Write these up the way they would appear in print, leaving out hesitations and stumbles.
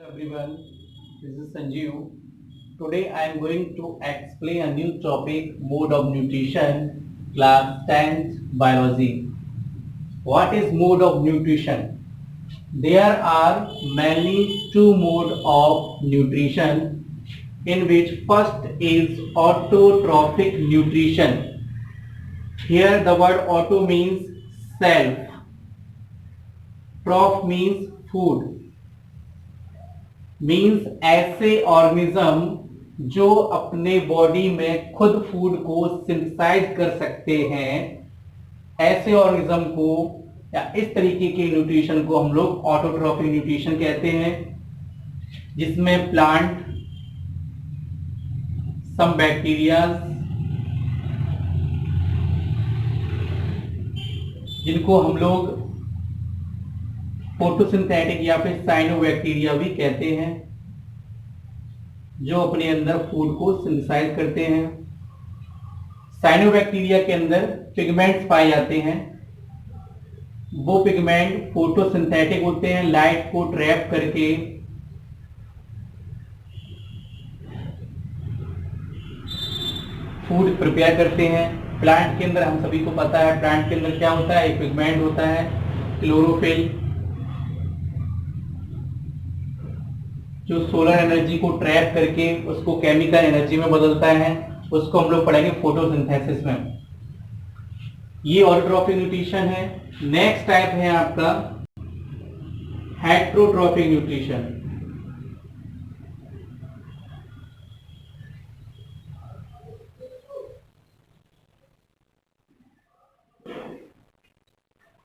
Everyone, this is Sanjeev. Today I am going to explain a new topic, mode of nutrition, class 10th biology. What is mode of nutrition? There are mainly two mode of nutrition, in which first is autotrophic nutrition. Here the word auto means self, troph means food, means ऐसे organism जो अपने body में खुद food को synthesise कर सकते हैं, ऐसे ऑर्गेनिज्म को या इस तरीके के न्यूट्रिशन को हम लोग ऑटोट्रॉफिक न्यूट्रिशन कहते हैं, जिसमें प्लांट, सम बैक्टीरिया जिनको हम लोग फोटोसिंथेटिक या फिर साइनोबैक्टीरिया भी कहते हैं, जो अपने अंदर फूड को सिंथेसाइज करते हैं। साइनोबैक्टीरिया के अंदर पिगमेंट्स पाए जाते हैं। वो पिगमेंट फोटोसिंथेटिक होते हैं, लाइट को ट्रैप करके फूड प्रिपेयर करते हैं। प्लांट के अंदर हम सभी को पता है, प्लांट के अंदर क्या होता है, एक पिगमेंट होता है क्लोरोफिल, जो सोलर एनर्जी को ट्रैप करके उसको केमिकल एनर्जी में बदलता है। उसको हम लोग पढ़ेंगे फोटोसिंथेसिस में। ये ऑटोट्रॉफिक न्यूट्रिशन है। नेक्स्ट टाइप है आपका heterotrophic nutrition.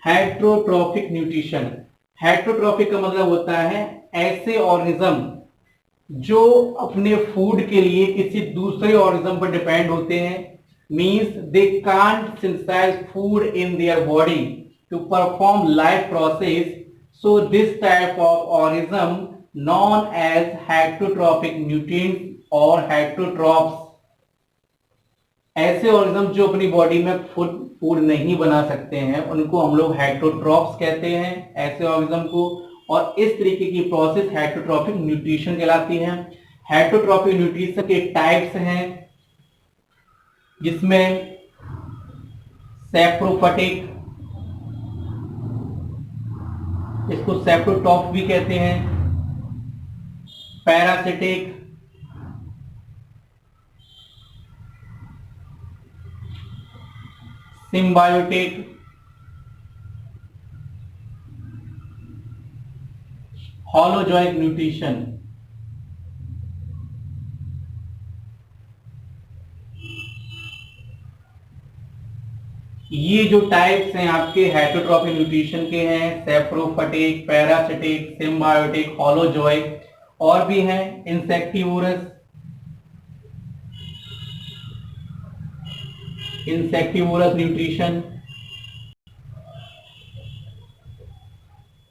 Heterotrophic nutrition, heterotrophic का मतलब होता है ऐसे ऑर्गेनिज्म जो अपने फूड के लिए किसी दूसरे ऑर्गेनिज्म पर डिपेंड होते हैं, means they can't synthesise food in their body to perform life process, so this type of organism known as heterotrophic nutrients और हेटेरोट्रॉफ्स। ऐसे ऑर्गेनिज्म जो अपनी बॉडी में फूड नहीं बना सकते हैं, उनको हम लोग हेटेरोट्रॉफ्स कहते हैं, ऐसे ऑर्गेनिज्म को। और इस तरीके की प्रोसेस हेटेरोट्रॉफिक न्यूट्रिशन कहलाती है। हेटेरोट्रॉफिक न्यूट्रिशन के टाइप्स हैं, जिसमें सैप्रोफिटिक, इसको सैप्रोटॉफ भी कहते हैं, पैरासिटिक, सिम्बायोटिक, होलोजोइक न्यूट्रिशन। ये जो टाइप्स हैं आपके हेटेरोट्रॉफिक न्यूट्रिशन के हैं, सैप्रोफिटिक, पैरासिटिक, सिम्बायोटिक, होलोजोइक, और भी हैं इंसेक्टिवोरस, इंसेक्टिवोरस न्यूट्रिशन।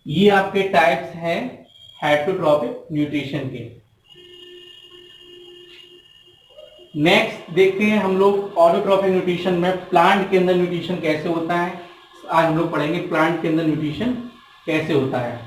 ये आपके टाइप्स हैं हेटेरोट्रॉफिक न्यूट्रिशन के। नेक्स्ट देखते हैं हम लोग ऑटोट्रॉफिक न्यूट्रिशन में प्लांट के अंदर न्यूट्रिशन कैसे होता है। आज हम लोग पढ़ेंगे प्लांट के अंदर न्यूट्रिशन कैसे होता है।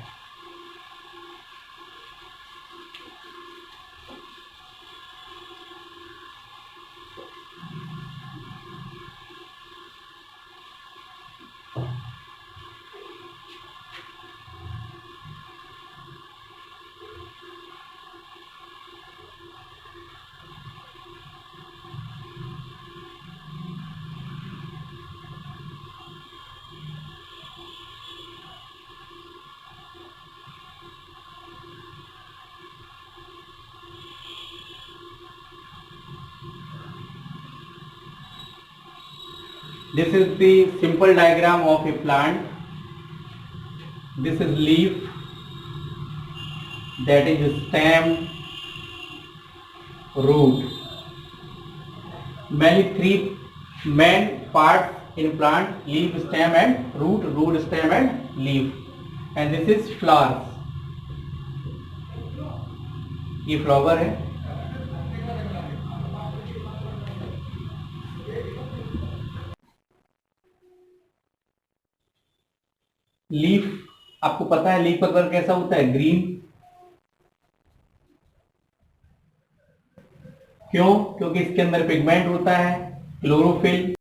This is the simple diagram of a plant. This is leaf, that is stem, root. Mainly three main parts in plant: leaf, stem and root, root, stem and leaf. And this is flowers. ये flower है। Leaf, आपको पता है leaf का colour कैसा होता है, green. क्यों? क्योंकि इसके अंदर पिगमेंट होता है क्लोरोफिल,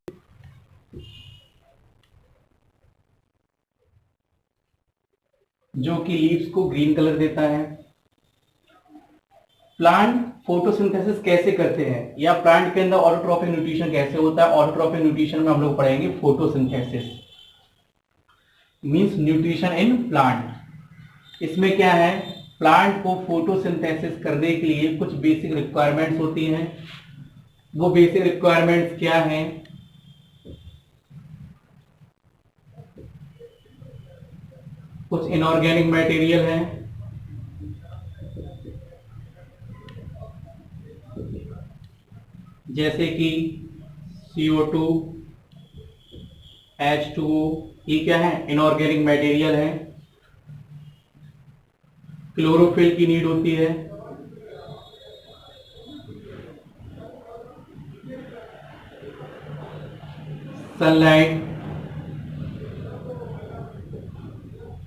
जो कि लीव्स को ग्रीन कलर देता है। प्लांट फोटोसिंथेसिस कैसे करते हैं या प्लांट के अंदर ऑटोट्रॉफिक न्यूट्रिशन कैसे होता है? ऑटोट्रॉफिक न्यूट्रिशन में हम लोग पढ़ेंगे photosynthesis means nutrition in plant. इसमें क्या है, प्लांट को फोटोसिंथेसिस करने के लिए कुछ बेसिक रिक्वायरमेंट्स होती हैं। वो बेसिक रिक्वायरमेंट्स क्या हैं? कुछ इनऑर्गेनिक मटेरियल है, जैसे कि CO2, H2O, ये क्या है? इनऑर्गेनिक मटेरियल है। क्लोरोफिल की नीड होती है, सनलाइट,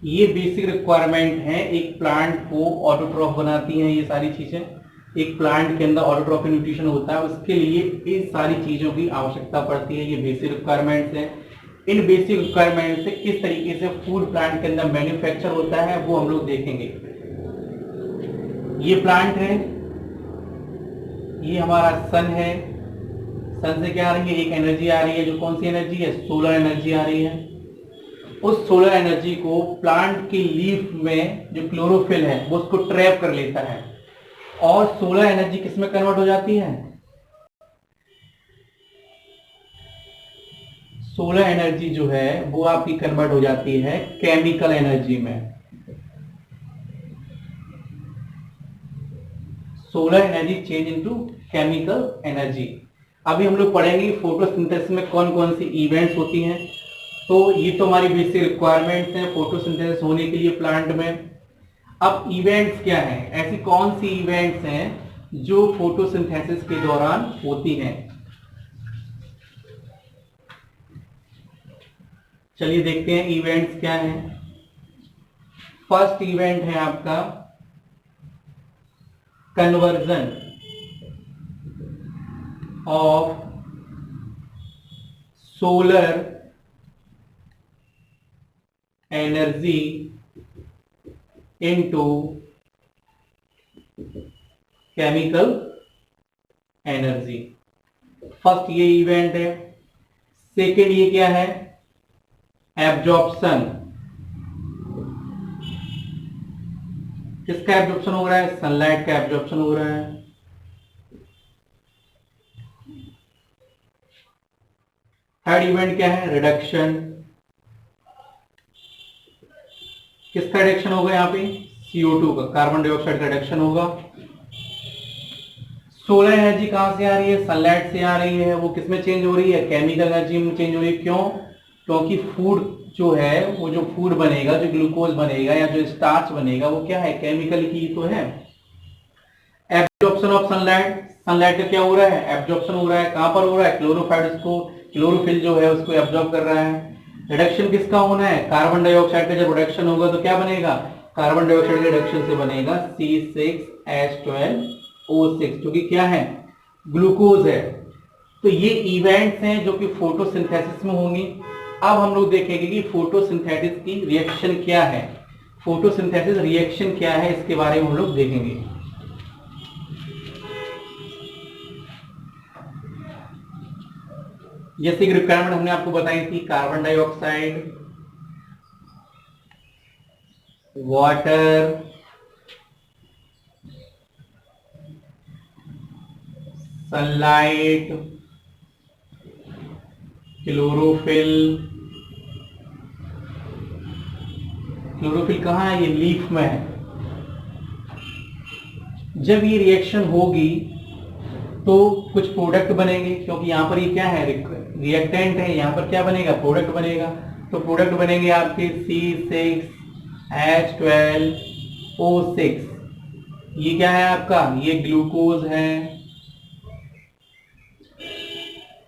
ये बेसिक रिक्वायरमेंट है, एक प्लांट को ऑटोट्रॉफ बनाती हैं ये सारी चीजें। एक प्लांट के अंदर ऑटोट्रॉफिक न्यूट्रिशन होता है, उसके लिए इन सारी चीजों की आवश्यकता पड़ती है। ये बेसिक रिक्वायरमेंट्स हैं। इन बेसिक रिक्वायरमेंट से किस तरीके से फूड प्लांट के अंदर मैन्युफैक्चर होता है वो हम लोग देखेंगे। ये प्लांट है, ये हमारा सन है। सन से क्या आ रही है? एक एनर्जी आ रही है, जो कौन सी एनर्जी है? सोलर एनर्जी आ रही है। उस सोलर एनर्जी को प्लांट की लीफ में जो क्लोरोफिल है वो उसको ट्रैप कर लेता है और सोलर एनर्जी किस में कन्वर्ट हो जाती है? सोलर एनर्जी जो है वो आपकी कन्वर्ट हो जाती है केमिकल एनर्जी में। Solar energy change into chemical energy. अभी हम लोग पढ़ेंगे फोटोसिंथेसिस में कौन कौन सी इवेंट्स होती हैं। तो ये तो हमारी बेसिक रिक्वायरमेंट्स हैं फोटोसिंथेसिस होने के लिए प्लांट में। अब इवेंट्स क्या हैं? ऐसी कौन सी इवेंट्स हैं जो फोटोसिंथेसिस के दौरान होती हैं? चलिए देखते हैं इवेंट्स क्या हैं। फर्स्ट इवेंट है आपका conversion of solar energy into chemical energy. First ये इवेंट है। सेकेंड ये क्या है? एब्जॉर्प्शन। किसका एब्जॉर्प्शन हो रहा है? सनलाइट का एब्जॉर्प्शन हो रहा है। थर्ड इवेंट क्या है? रिडक्शन। किसका रिडक्शन होगा यहाँ पे? CO2 का, कार्बन डाइऑक्साइड का रिडक्शन होगा। सोलर एनर्जी कहां से आ रही है? सनलाइट से आ रही है। वो किसमें चेंज हो रही है? केमिकल एनर्जी में चेंज हो रही है। क्यों? क्योंकि फूड जो है, वो जो फूड बनेगा, जो ग्लूकोज बनेगा या जो स्टार्च बनेगा, वो क्या है? केमिकल की तो है। Absorption of sunlight. सनलाइट का क्या हो रहा है? एब्जॉर्प्शन हो रहा है। कहां पर हो रहा है? क्लोरोफाइड को, क्लोरोफिल जो है उसको एब्जॉर्ब कर रहा है। रिडक्शन किसका होना है? कार्बन डाइऑक्साइड का जब रिडक्शन होगा तो क्या बनेगा? कार्बन डाइऑक्साइड के रिडक्शन से बनेगा C6H12O6, जो कि क्या है? ग्लूकोज है। तो ये इवेंट्स हैं जो कि फोटोसिंथेसिस में होंगी। अब हम लोग देखेंगे कि फोटोसिंथेसिस की रिएक्शन क्या है। फोटोसिंथेसिस रिएक्शन क्या है इसके बारे में हम लोग देखेंगे। जैसे कि रिक्वायरमेंट हमने आपको बताई थी, carbon dioxide, water, sunlight, chlorophyll. Chlorophyll कहाँ है? ये लीफ में है। जब ये रिएक्शन होगी तो कुछ प्रोडक्ट बनेंगे, क्योंकि यहाँ पर ये क्या है? रिएक्टेंट है। यहाँ पर क्या बनेगा? प्रोडक्ट बनेगा। तो प्रोडक्ट बनेंगे आपके C6H12O6। ये क्या है आपका? ये ग्लूकोज है।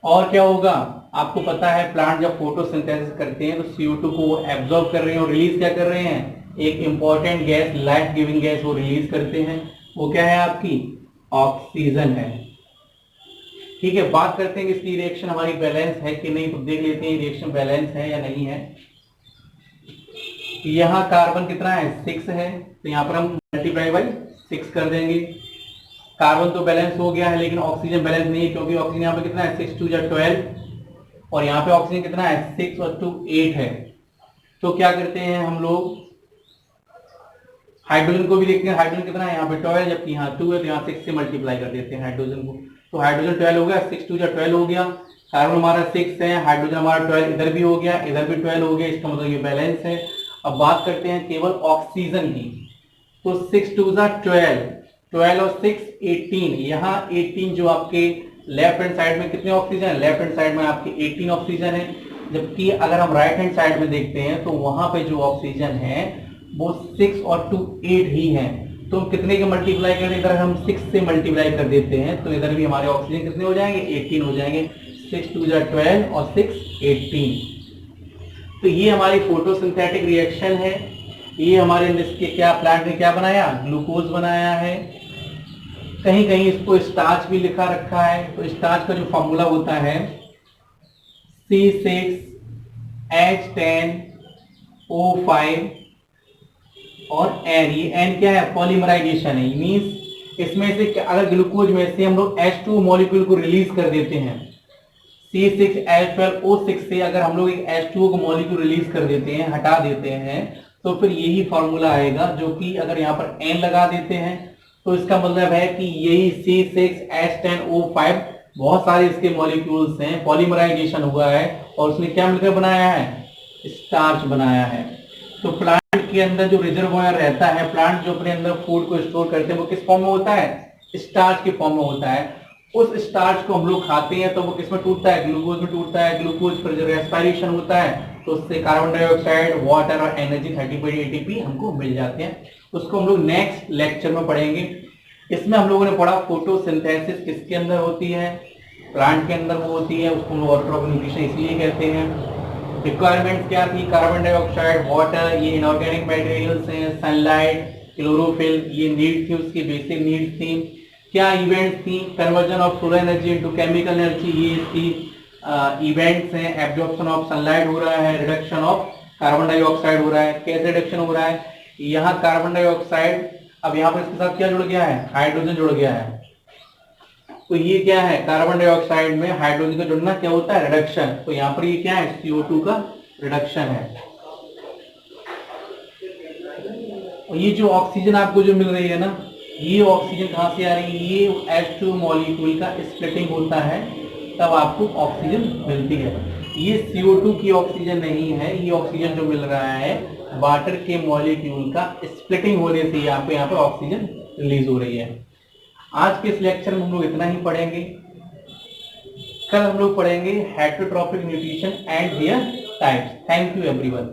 और क्या होगा? आपको पता है प्लांट जब फोटोसिंथेसिस करते हैं तो CO2 को वो एब्जॉर्ब कर रहे हैं और रिलीज क्या कर रहे हैं? एक important gas, life giving gas वो रिलीज करते हैं। वो क्या है आपकी? ऑक्सीजन है। ठीक है, बात करते हैं कि इसकी रिएक्शन हमारी बैलेंस है कि नहीं, तो देख लेते हैं रिएक्शन बैलेंस है या नहीं है। यहाँ कार्बन कितना है 6 है, तो यहाँ पर हम मल्टीप्लाई बाई 6 कर देंगे। कार्बन तो बैलेंस हो गया है, लेकिन ऑक्सीजन बैलेंस नहीं है, क्योंकि ऑक्सीजन यहाँ पे कितना है 6 2 12 और यहाँ पे ऑक्सीजन कितना है 6 और 2 8 है। तो क्या करते हैं हम लोग, हाइड्रोजन को भी देखते हैं, हाइड्रोजन कितना है यहाँ पे 12, जबकि यहाँ 2 है, तो यहाँ 6 से मल्टीप्लाई कर देते हैं हाइड्रोजन को। तो हाइड्रोजन 12 हो गया, 6 2 12 हो गया। कार्बन हमारा 6 है, हाइड्रोजन हमारा 12 इधर भी हो गया, इधर भी 12 हो गया, इसका मतलब ये बैलेंस है। अब बात करते हैं केवल ऑक्सीजन की, तो 6 2 12, 12 और 6 18, यहाँ 18 जो आपके लेफ्ट हैंड साइड में कितने ऑक्सीजन है, लेफ्ट हैंड साइड में आपके 18 ऑक्सीजन है, जबकि अगर हम राइट हैंड साइड में देखते हैं तो वहां पे जो ऑक्सीजन है वो 6 और 2 8 ही है। तो कितने के मल्टीप्लाई कर, इधर हम 6 से मल्टीप्लाई कर देते हैं, तो इधर भी हमारे ऑक्सीजन कितने हो जाएंगे 18 हो जाएंगे, 6 2 12 और 6 18। तो ये हमारी फोटोसिंथेटिक रिएक्शन है। ये हमारे इसके क्या प्लांट ने क्या बनाया, ग्लूकोज बनाया है। कहीं कहीं इसको स्टार्च भी लिखा रखा है, तो स्टार्च का जो फॉर्मूला होता है C6H10O5 और N, ये N क्या है पॉलीमराइजेशन है। मींस इसमें से अगर ग्लूकोज में से हम लोग H2 मॉलिक्यूल को रिलीज कर देते हैं, C6H12O6 से अगर हम लोग एक H2O को मॉलिक्यूल रिलीज कर देते हैं, हटा देते हैं, तो फिर यही फॉर्मूला आएगा, जो कि अगर यहाँ पर N लगा देते हैं तो इसका मतलब है कि यही C6H10O5 बहुत सारे इसके मॉलिक्यूल्स हैं, पॉलीमराइजेशन हुआ है और उसने क्या मिलकर बनाया है, स्टार्च बनाया है। तो प्लांट के अंदर जो रिजर्वोयर रहता है, प्लांट जो अपने अंदर फूड को स्टोर करते हैं, वो किस फॉर्म में होता है, स्टार्च के फॉर्म में होता है। उस स्टार्च को हम लोग खाते हैं तो वो किसमें टूटता है, ग्लूकोज में टूटता है। ग्लूकोज पर जब रेस्पिरेशन होता है तो उससे कार्बन डाइऑक्साइड, वाटर और एनर्जी 30 ATP हमको मिल जाते हैं। उसको हम लोग नेक्स्ट लेक्चर में पढ़ेंगे। इसमें हम लोगों ने पढ़ा फोटोसिंथेसिस किसके अंदर होती है, प्लांट के अंदर वो होती है, उसको हम लोग वाटर ऑफ न्यूट्रिशन इसलिए कहते हैं। रिक्वायरमेंट्स क्या थी, कार्बन डाइऑक्साइड, वाटर, ये इनऑर्गेनिक मटेरियल्स हैं, सनलाइट, क्लोरोफिल, ये नीड थी, उसकी बेसिक नीड्स थी। क्या इवेंट्स थी, conversion of solar energy into chemical energy, ये थी इवेंट्स हैं। एब्जॉर्प्शन ऑफ सनलाइट हो रहा है, रिडक्शन ऑफ कार्बन डाइऑक्साइड हो रहा है। कैसे रिडक्शन हो रहा है, यहाँ कार्बन डाइऑक्साइड, अब यहाँ पर इसके साथ क्या जुड़ गया है, हाइड्रोजन जुड़ गया है। तो ये क्या है, कार्बन डाइऑक्साइड में हाइड्रोजन का जुड़ना क्या होता है, रिडक्शन। तो यहाँ पर ये क्या है, CO2 का रिडक्शन है। और ये जो ऑक्सीजन आपको जो मिल रही है ना, ये ऑक्सीजन कहाँ से आ रही है, ये H2 मॉलिक्यूल का स्प्लिटिंग होता है तब आपको ऑक्सीजन मिलती है। ये CO2 की ऑक्सीजन नहीं है, ये ऑक्सीजन जो मिल रहा है वाटर के मॉलिक्यूल का स्प्लिटिंग होने से आपको यहाँ पर ऑक्सीजन रिलीज हो रही है। आज के इस लेक्चर में हम लोग इतना ही पढ़ेंगे। कल हम लोग पढ़ेंगे heterotrophic nutrition and there types. Thank you everyone.